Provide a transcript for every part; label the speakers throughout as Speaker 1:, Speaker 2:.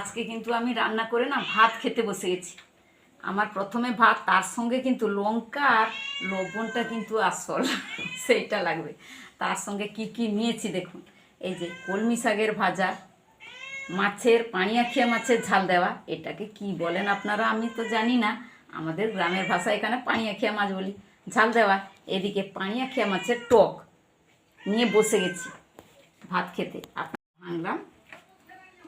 Speaker 1: আজকে কিন্তু আমি রান্না করে না ভাত খেতে বসে গেছি। আমার প্রথমে ভাত, তার সঙ্গে কিন্তু লঙ্কা আর লবণটা কিন্তু আসল সেইটা লাগবে। তার সঙ্গে কি কি নিয়েছি দেখুন। এই যে কলমি শাকের ভাজা, মাছের পানিয়াখিয়া মাছের ঝাল দেওয়া, এটাকে কি বলেন আপনারা আমি তো জানি না, আমাদের গ্রামের ভাষা এখানে পানিয়াখিয়া মাছ বলি, ঝাল দেওয়া। এদিকে পানিয়াখিয়া মাছের টক নিয়ে বসে গেছি ভাত খেতে। ভাঙলাম,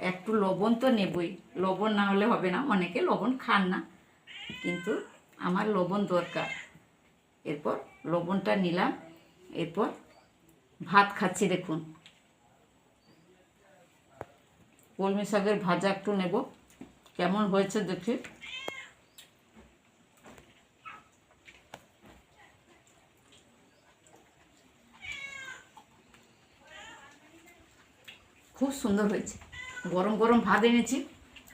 Speaker 1: একটু লবণ তো নেবই, লবণ না হলে হবে না, অনেকে লবণ খান না, কিন্তু আমার লবণ দরকার। এরপর লবণটা নিলাম, এরপর ভাত খাচ্ছি। দেখুন কলমি শাকের ভাজা একটু নেব, কেমন হয়েছে দেখি। খুব সুন্দর হয়েছে, গরম গরম ভাত এনেছি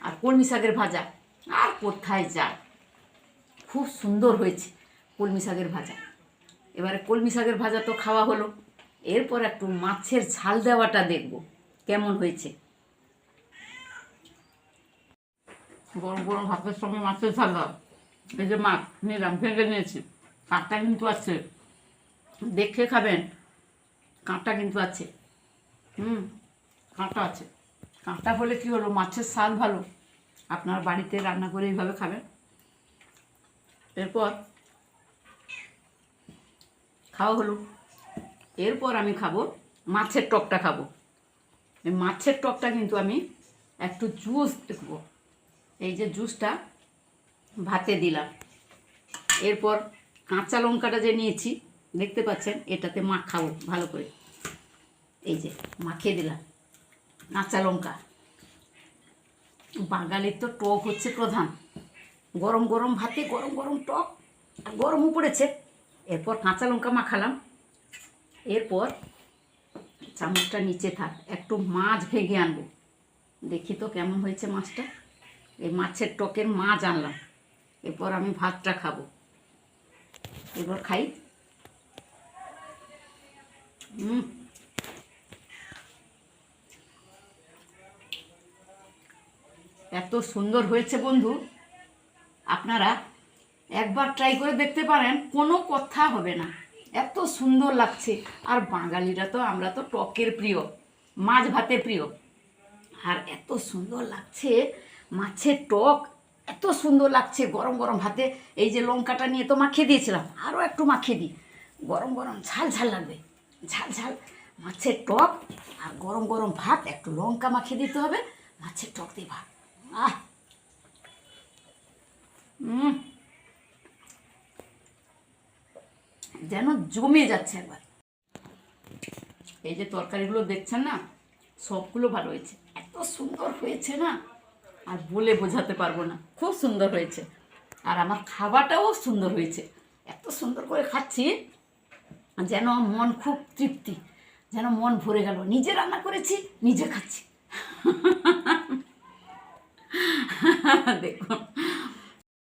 Speaker 1: আর কলমি শাকের ভাজা, আর কোথায় যায়। খুব সুন্দর হয়েছে কলমি শাকের ভাজা। এবারে কলমি শাকের ভাজা তো খাওয়া হলো, এরপর একটু মাছের ঝাল দেওয়াটা দেখব কেমন হয়েছে। গরম গরম ভাতের সঙ্গে মাছের ঝাল দাও। এই যে মাছ নিলাম, ভেঙে নিয়েছি, কাঁটা কিন্তু আছে, দেখে খাবেন, কাঁটা কিন্তু আছে। কাঁটা আছে, কাঁটা হলে কি হলো, মাছের স্বাদ ভালো, আপনার বাড়িতে রান্না করে এইভাবে খাবেন। এরপর খাওয়া হলো, এরপর আমি খাবো মাছের টকটা খাবো। এই মাছের টকটা কিন্তু আমি একটু জুস দেখবো, এই যে জুসটা ভাতে দিলাম। এরপর কাঁচা লঙ্কাটা যে নিয়েছি দেখতে পাচ্ছেন, এটাতে মাখাবো ভালো করে, এই যে মাখিয়ে দিলাম কাঁচা লঙ্কা। বাঙালির তো টক হচ্ছে প্রধান, গরম গরম ভাতে গরম গরম টক, আর গরমও পড়েছে। এরপর কাঁচা লঙ্কা মাখালাম, এরপর চামচটা নিচে থাক, একটু মাছ ভেঙে আনবো, দেখি তো কেমন হয়েছে মাছটা। এই মাছের টকের মাছ আনলাম, এরপর আমি ভাতটা খাবো। এবার খাই। এত সুন্দর হয়েছে বন্ধু, আপনারা একবার ট্রাই করে দেখতে পারেন, কোনো কথা হবে না, এত সুন্দর লাগছে। আর বাঙালিরা তো, আমরা তো টকের প্রিয়, মাছ ভাতে প্রিয়, আর এত সুন্দর লাগছে মাছের টক, এত সুন্দর লাগছে গরম গরম ভাতে। এই যে লঙ্কাটা নিয়ে তো মাখিয়ে দিয়েছিলাম, আরও একটু মাখিয়ে দিই, গরম গরম ঝাল ঝাল লাগবে, ঝাল ঝাল মাছের টক আর গরম গরম ভাত, একটু লঙ্কা মাখিয়ে দিতে হবে, মাছের টক দিয়ে ভাত, আহ যেন জমে যাচ্ছে একবার। এই যে তরকারিগুলো দেখছেন না, সবগুলো ভালো হয়েছে, এত সুন্দর হয়েছে না, আর বলে বোঝাতে পারবো না, খুব সুন্দর হয়েছে। আর আমার খাবারটাও সুন্দর হয়েছে, এত সুন্দর করে খাচ্ছি, যেন মন খুব তৃপ্তি, যেন মন ভরে গেল, নিজে রান্না করেছি, নিজে খাচ্ছি। দেখুন